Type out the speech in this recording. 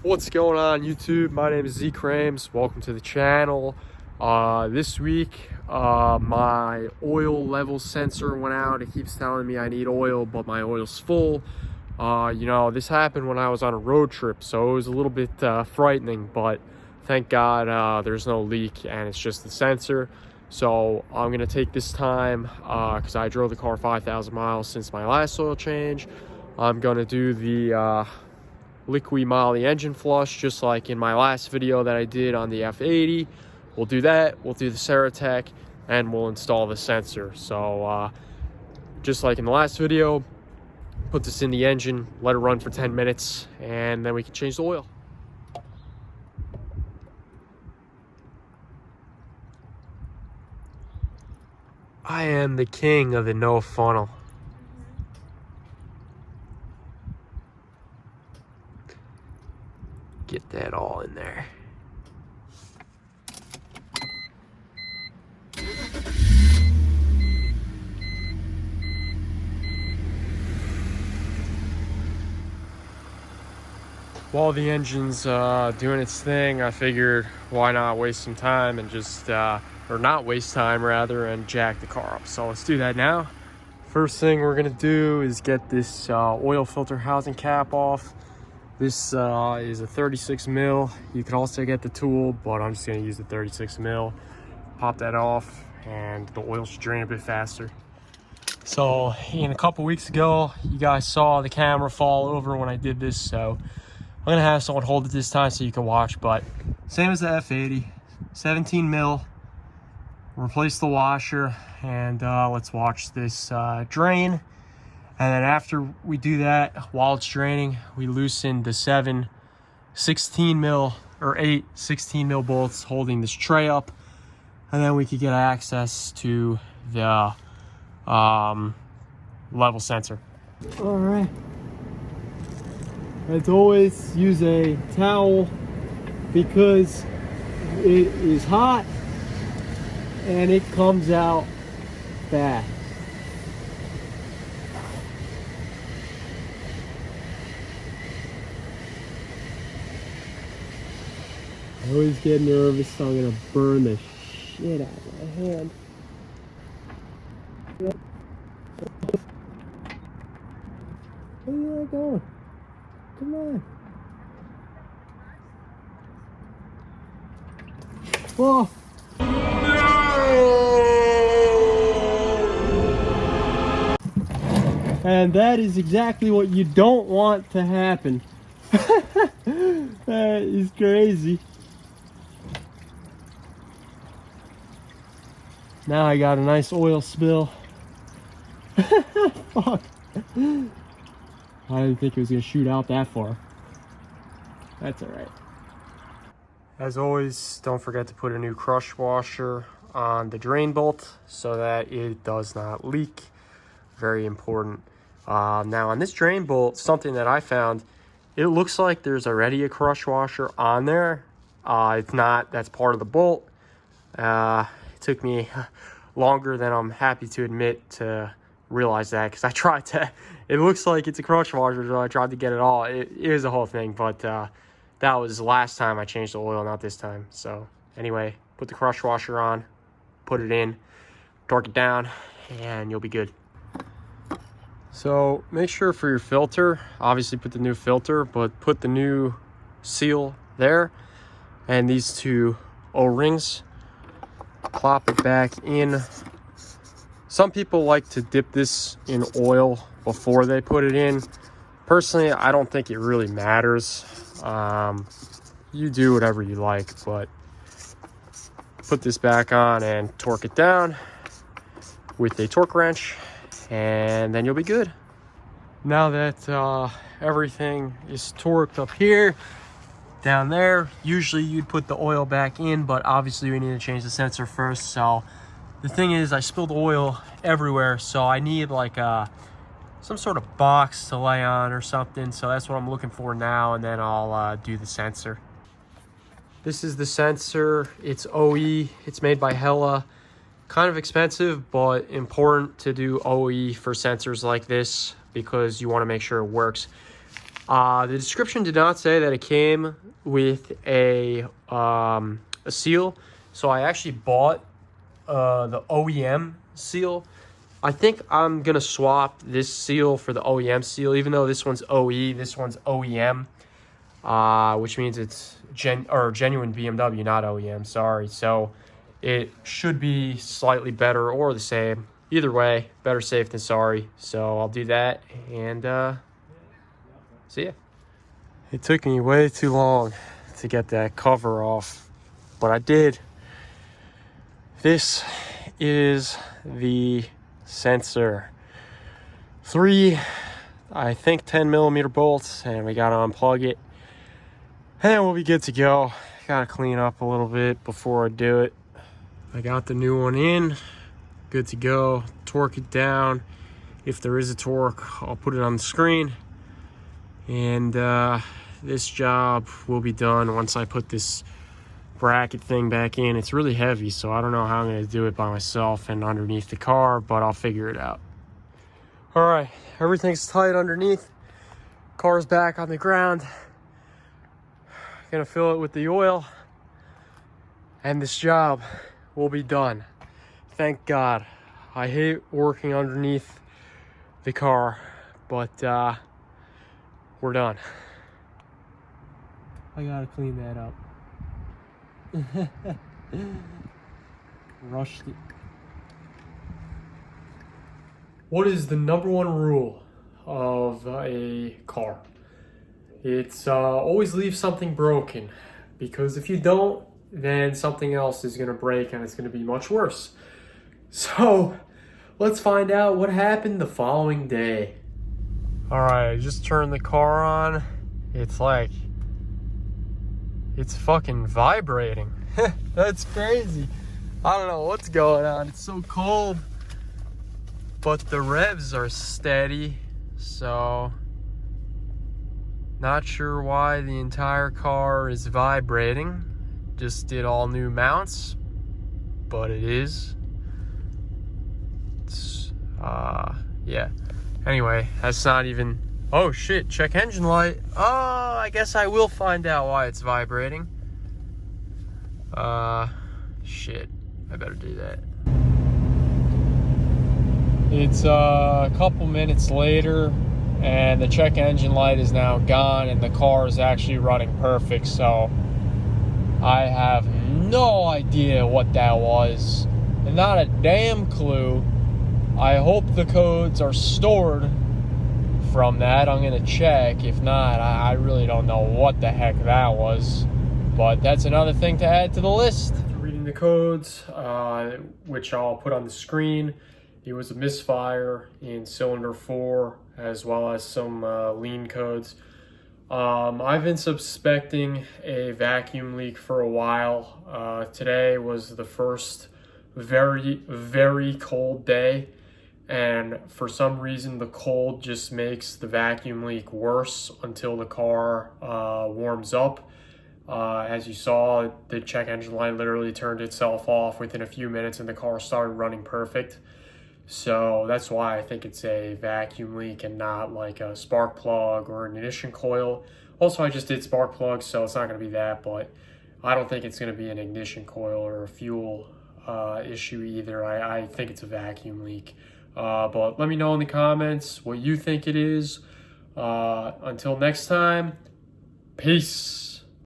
What's going on YouTube? My name is Z Crames. Welcome to the channel. This week my oil level sensor went out. It keeps telling me I need oil, but my oil's full. This happened when I was on a road trip, so it was a little bit frightening, but thank God there's no leak and it's just the sensor. So I'm gonna take this time because I drove the car 5,000 miles since my last oil change. I'm gonna do the liquid moly engine flush, just like in my last video that I did on the F80. We'll do that, we'll do the Ceratec, and we'll install the sensor. So just like in the last video, put this in the engine, let it run for 10 minutes, and then we can change the oil. I am the king of the no funnel. Get that all in there. While the engine's doing its thing, I figured why not waste some time and just, or not waste time rather, and jack the car up. So let's do that now. First thing we're gonna do is get this oil filter housing cap off. This is a 36 mil. You can also get the tool, but I'm just gonna use the 36 mil. Pop that off and the oil should drain a bit faster. So a couple weeks ago, you guys saw the camera fall over when I did this, so I'm gonna have someone hold it this time so you can watch, but same as the F80, 17 mil. Replace the washer, and let's watch this drain. And then after we do that, while it's draining, we loosen the 8 16 mil bolts holding this tray up, and then we could get access to the level sensor. All right. As always, use a towel because it is hot and it comes out fast. I always get nervous, so I'm gonna burn the shit out of my hand. Where are you going? Come on. Whoa. And that is exactly what you don't want to happen. That is crazy. Now I got a nice oil spill. Fuck. I didn't think it was gonna shoot out that far. That's all right. As always, don't forget to put a new crush washer on the drain bolt so that it does not leak. Very important. Now on this drain bolt, something that I found, it looks like there's already a crush washer on there. It's not, that's part of the bolt. It took me longer than I'm happy to admit to realize that, because I tried to, it looks like it's a crush washer, so I tried to get it all. It is a whole thing, but that was the last time I changed the oil, not this time. So anyway, put the crush washer on, put it in, torque it down, and you'll be good. So make sure for your filter, obviously put the new filter, but put the new seal there, and these two O-rings, plop it back in. Some people like to dip this in oil before they put it in. Personally, I don't think it really matters. You do whatever you like, but put this back on and torque it down with a torque wrench, and then you'll be good. Now that everything is torqued up here, down there, usually you'd put the oil back in, but obviously we need to change the sensor first. So the thing is, I spilled oil everywhere, so I need like some sort of box to lay on or something. So that's what I'm looking for now, and then I'll do the sensor. This is the sensor. It's OE. It's made by Hella. Kind of expensive, but important to do OE for sensors like this because you want to make sure it works. The description did not say that it came with a seal, so I actually bought the OEM seal. I think I'm gonna swap this seal for the OEM seal, even though this one's OE, this one's OEM, which means it's genuine BMW, not OEM. Sorry. So it should be slightly better or the same. Either way, better safe than sorry. So I'll do that and see ya. It took me way too long to get that cover off, but I did. This is the sensor. 3, I think 10mm bolts, and we gotta unplug it. And we'll be good to go. Gotta clean up a little bit before I do it. I got the new one in, good to go. Torque it down. If there is a torque, I'll put it on the screen. And this job will be done once I put this bracket thing back in. It's really heavy, so I don't know how I'm going to do it by myself and underneath the car, but I'll figure it out. All right, everything's tight underneath. Car's back on the ground. Gonna fill it with the oil, and this job will be done. Thank God. I hate working underneath the car, but we're done. I gotta clean that up. Rushed it. What is the #1 rule of a car? It's always leave something broken, because if you don't, then something else is gonna break and it's gonna be much worse. So let's find out what happened the following day. All right, I just turned the car on. It's like, it's fucking vibrating. That's crazy. I don't know what's going on. It's so cold, but the revs are steady, so not sure why the entire car is vibrating. Just did all new mounts, but it is. It's, yeah. Anyway, that's not even, oh shit, check engine light. Oh, I guess I will find out why it's vibrating. Shit, I better do that. It's a couple minutes later, and the check engine light is now gone, and the car is actually running perfect, so I have no idea what that was. And not a damn clue. I hope the codes are stored from that. I'm gonna check. If not, I really don't know what the heck that was. But that's another thing to add to the list. After reading the codes, which I'll put on the screen, it was a misfire in cylinder 4, as well as some lean codes. I've been suspecting a vacuum leak for a while. Today was the first very, very cold day, and for some reason the cold just makes the vacuum leak worse until the car warms up. As you saw, the check engine light literally turned itself off within a few minutes and the car started running perfect. So that's why I think it's a vacuum leak and not like a spark plug or an ignition coil. Also, I just did spark plugs, so it's not going to be that, but I don't think it's going to be an ignition coil or a fuel issue either. I think it's a vacuum leak. But let me know in the comments what you think it is. Until next time, peace.